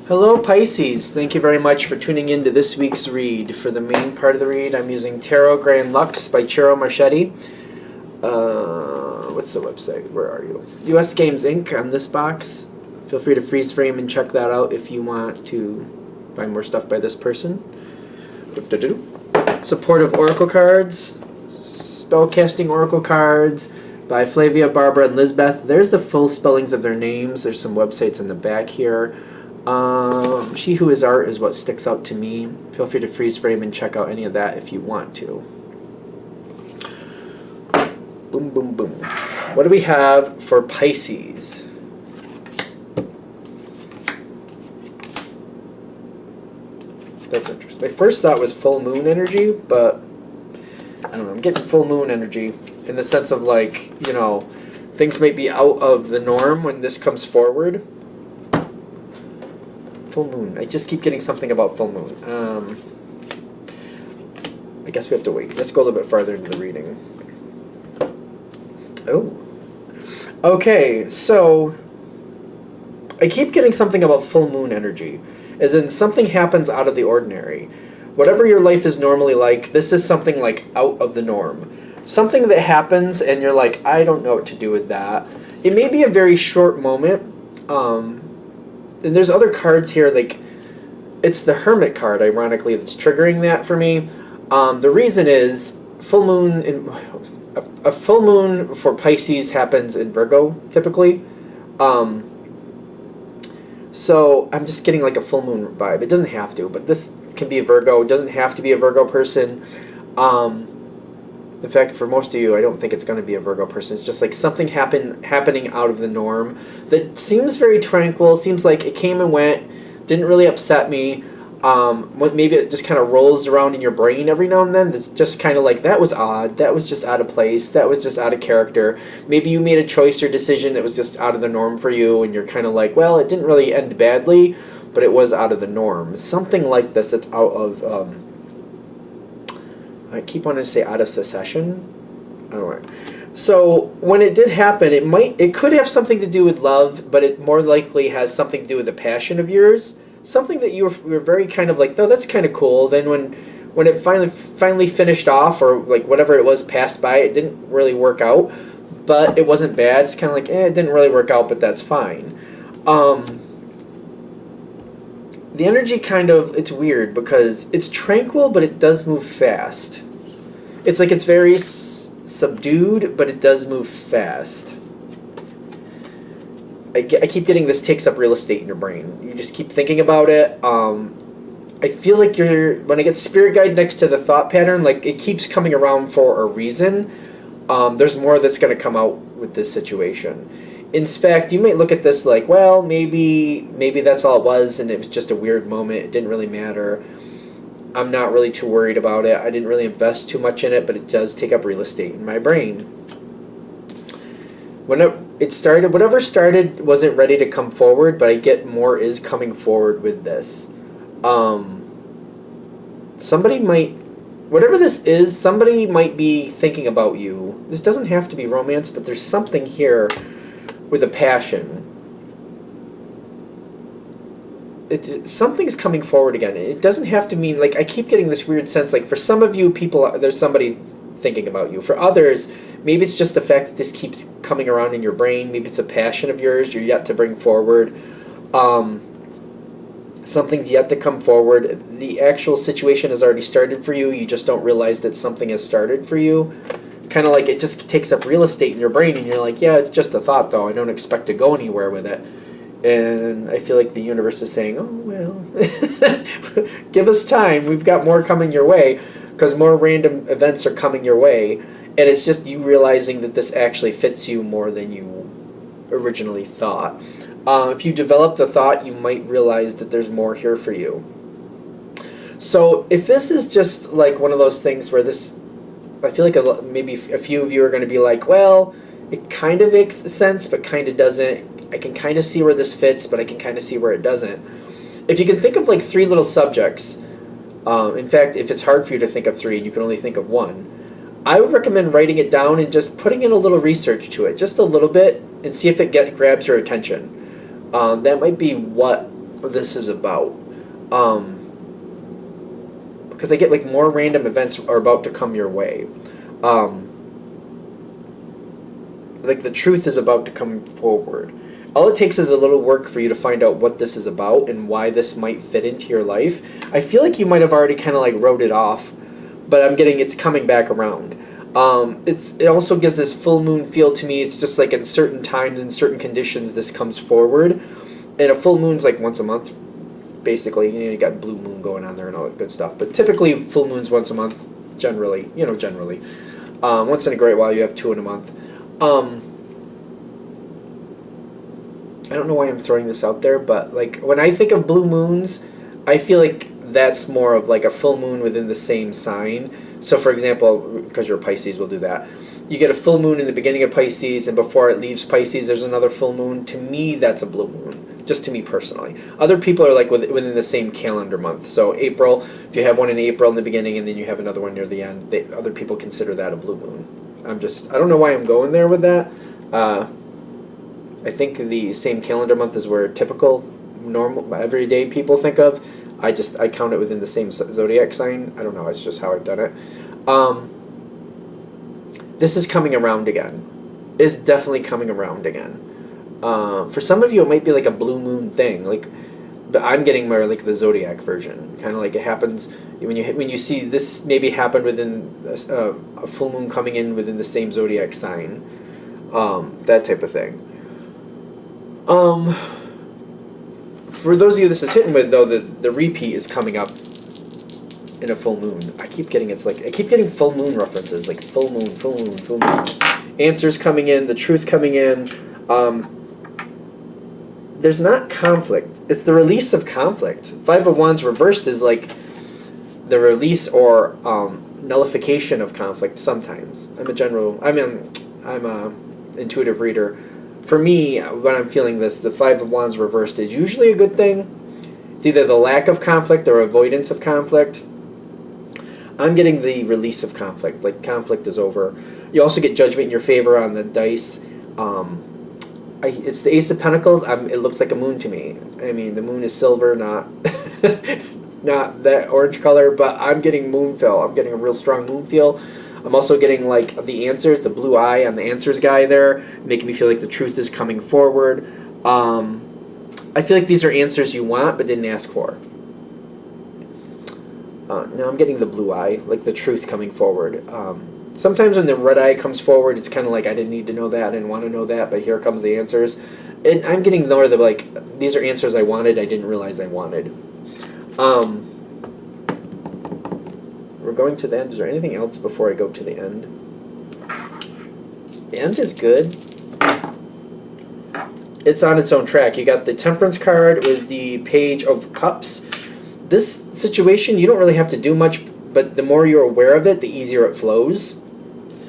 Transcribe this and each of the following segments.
Hello Pisces, thank you very much for tuning in to this week's read. For the main part of the read, I'm using Tarot Grand Lux by Chiro Marchetti. What's the website? Where are you? US Games Inc. on this box. Feel free to freeze frame and check that out if you want to find more stuff by this person. Supportive Oracle cards, spellcasting Oracle cards by Flavia, Barbara, and Lizbeth. There's the full spellings of their names. There's some websites in the back here. She Who Is Art is what sticks out to me. Feel free to freeze frame and check out any of that if you want to. Boom, boom, boom. What do we have for Pisces? That's interesting. My first thought was full moon energy, but I don't know. I'm getting full moon energy in the sense of, like, you know, things might be out of the norm when this comes forward. Full moon. I just keep getting something about full moon. I guess we have to wait. Let's go a little bit farther into the reading. Oh. Okay, so I keep getting something about full moon energy, as in something happens out of the ordinary. Whatever your life is normally like, this is something like out of the norm. Something that happens and you're like, I don't know what to do with that. It may be a very short moment. And there's other cards here, like, it's the Hermit card, ironically, that's triggering that for me. The reason is, full moon, a full moon for Pisces happens in Virgo, typically. So I'm just getting like a full moon vibe. It doesn't have to, but this can be a Virgo. It doesn't have to be a Virgo person. In fact, for most of you, I don't think it's going to be a Virgo person. It's just like something happening out of the norm that seems very tranquil, seems like it came and went, didn't really upset me. Maybe it just kind of rolls around in your brain every now and then. It's just kind of like, that was odd, that was just out of place, that was just out of character. Maybe you made a choice or decision that was just out of the norm for you, and you're kind of like, well, it didn't really end badly, but it was out of the norm. Something like this that's out of... I keep wanting to say out of succession. I don't know. So when it did happen, it could have something to do with love, but it more likely has something to do with a passion of yours. Something that you were very kind of like, oh, that's kind of cool. Then when it finally finished off, or like whatever it was passed by, it didn't really work out, but it wasn't bad. It's kind of like, it didn't really work out, but that's fine. The energy it's weird because it's tranquil, but it does move fast. It's like it's very subdued, but it does move fast. I keep getting this takes up real estate in your brain. You just keep thinking about it. I feel like when I get spirit guide next to the thought pattern, like it keeps coming around for a reason. There's more that's going to come out with this situation. In fact, you might look at this like, well, maybe that's all it was, and it was just a weird moment. It didn't really matter. I'm not really too worried about it. I didn't really invest too much in it, but it does take up real estate in my brain. When it started, whatever started wasn't ready to come forward, but I get more is coming forward with this. Somebody might... Whatever this is, somebody might be thinking about you. This doesn't have to be romance, but there's something here with a passion. Something's coming forward again. It doesn't have to mean, like, I keep getting this weird sense, like, for some of you people, there's somebody thinking about you. For others, maybe it's just the fact that this keeps coming around in your brain. Maybe it's a passion of yours you're yet to bring forward. Something's yet to come forward. The actual situation has already started for you. You just don't realize that something has started for you. Kind of like it just takes up real estate in your brain, and you're like, yeah, it's just a thought, though. I don't expect to go anywhere with it. And I feel like the universe is saying, oh, well, give us time. We've got more coming your way, because more random events are coming your way. And it's just you realizing that this actually fits you more than you originally thought. If you develop the thought, you might realize that there's more here for you. So if this is just like one of those things where this... I feel like maybe a few of you are going to be like, well, it kind of makes sense, but kind of doesn't. I can kind of see where this fits, but I can kind of see where it doesn't. If you can think of like 3 little subjects, in fact, if it's hard for you to think of 3 and you can only think of 1, I would recommend writing it down and just putting in a little research to it, just a little bit, and see if it grabs your attention. That might be what this is about. Because I get like more random events are about to come your way. Like the truth is about to come forward. All it takes is a little work for you to find out what this is about and why this might fit into your life. I feel like you might have already kind of like wrote it off, but I'm getting it's coming back around. It also gives this full moon feel to me. It's just like in certain times, in certain conditions, this comes forward. And a full moon's like once a month, basically. You got blue moon going on there and all that good stuff. But typically, full moon's once a month, generally. Generally. Once in a great while, you have 2 in a month. I don't know why I'm throwing this out there, but like when I think of blue moons, I feel like that's more of like a full moon within the same sign. So for example, because you're a Pisces, we'll do that. You get a full moon in the beginning of Pisces, and before it leaves Pisces, there's another full moon. To me, that's a blue moon, just to me personally. Other people are like within the same calendar month. So April, if you have one in April in the beginning and then you have another one near the end, other people consider that a blue moon. I don't know why I'm going there with that. I think the same calendar month is where typical, normal, everyday people think of. I count it within the same zodiac sign. I don't know. It's just how I've done it. This is coming around again. It's definitely coming around again. For some of you, it might be like a blue moon thing. But I'm getting more like the zodiac version. Kind of like it happens when you see this maybe happened within a full moon coming in within the same zodiac sign. That type of thing. For those of you this is hitting with, though, the repeat is coming up in a full moon. I keep getting full moon references, like full moon, full moon, full moon. Answers coming in, the truth coming in. There's not conflict. It's the release of conflict. 5 of Wands reversed is like the release or nullification of conflict sometimes. I'm a intuitive reader. For me, when I'm feeling this, the 5 of Wands reversed is usually a good thing. It's either the lack of conflict or avoidance of conflict. I'm getting the release of conflict. Like, conflict is over. You also get judgment in your favor on the dice. It's the Ace of Pentacles. It looks like a moon to me. I mean, the moon is silver, not not that orange color, but I'm getting moon feel. I'm getting a real strong moon feel. I'm also getting like the answers, the blue eye on the answers guy there, making me feel like the truth is coming forward. I feel like these are answers you want but didn't ask for. Now I'm getting the blue eye, like the truth coming forward. Sometimes when the red eye comes forward, it's kind of like I didn't need to know that, I didn't want to know that, but here comes the answers. And I'm getting more of the like, these are answers I wanted, I didn't realize I wanted. We're going to the end. Is there anything else before I go to the end? The end is good. It's on its own track. You got the Temperance card with the Page of Cups. This situation, you don't really have to do much, but the more you're aware of it, the easier it flows.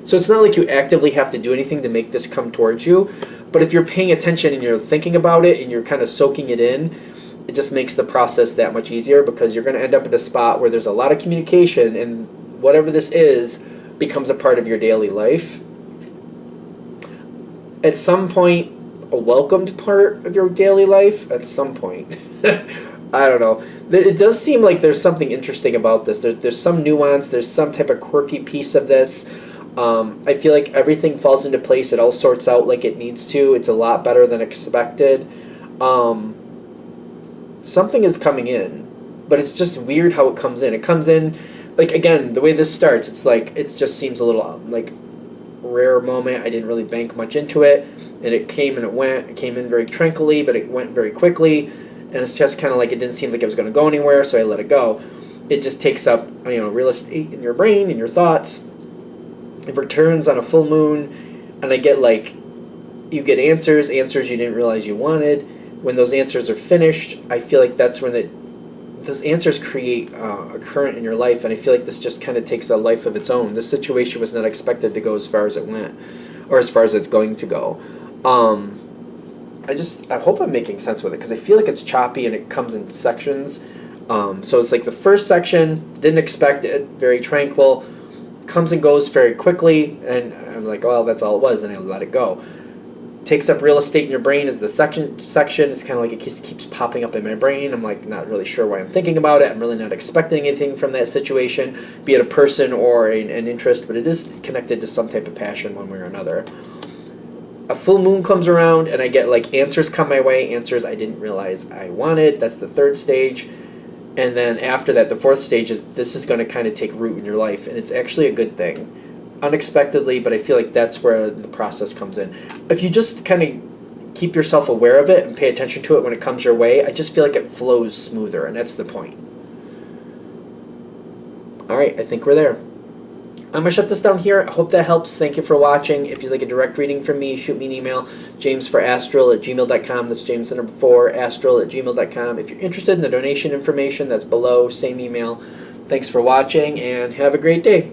So it's not like you actively have to do anything to make this come towards you, but if you're paying attention and you're thinking about it and you're kind of soaking it in, it just makes the process that much easier because you're going to end up in a spot where there's a lot of communication and whatever this is becomes a part of your daily life. At some point, a welcomed part of your daily life, at some point. I don't know. It does seem like there's something interesting about this. There's some nuance. There's some type of quirky piece of this. I feel like everything falls into place. It all sorts out like it needs to. It's a lot better than expected. Something is coming in, but it's just weird how it comes in. It comes in, like, again, the way this starts, it's like, it just seems a little, like, rare moment. I didn't really bank much into it, and it came and it went. It came in very tranquilly, but it went very quickly, and it's just kind of like, it didn't seem like it was going to go anywhere, so I let it go. It just takes up, real estate in your brain and your thoughts. It returns on a full moon, and I get, like, you get answers you didn't realize you wanted. When those answers are finished, I feel like that's when those answers create a current in your life, and I feel like this just kind of takes a life of its own. This situation was not expected to go as far as it went, or as far as it's going to go. I hope I'm making sense with it, because I feel like it's choppy and it comes in sections. So it's like the first section, didn't expect it, very tranquil, comes and goes very quickly, and I'm like, well, that's all it was, and I let it go. takes up real estate in your brain is the section. It's kind of like it just keeps popping up in my brain. I'm like not really sure why I'm thinking about it. I'm really not expecting anything from that situation, be it a person or an interest, but it is connected to some type of passion one way or another. A full moon comes around and I get like answers come my way, answers I didn't realize I wanted. That's the third stage. And then after that, the fourth stage is this is going to kind of take root in your life, and it's actually a good thing. Unexpectedly, but I feel like that's where the process comes in. If you just kind of keep yourself aware of it and pay attention to it when it comes your way, I just feel like it flows smoother, and that's the point. All right, I think we're there. I'm going to shut this down here. I hope that helps. Thank you for watching. If you'd like a direct reading from me, shoot me an email, jamesforastral@gmail.com. That's James the number 4, astral@gmail.com. If you're interested in the donation information, that's below, same email. Thanks for watching, and have a great day.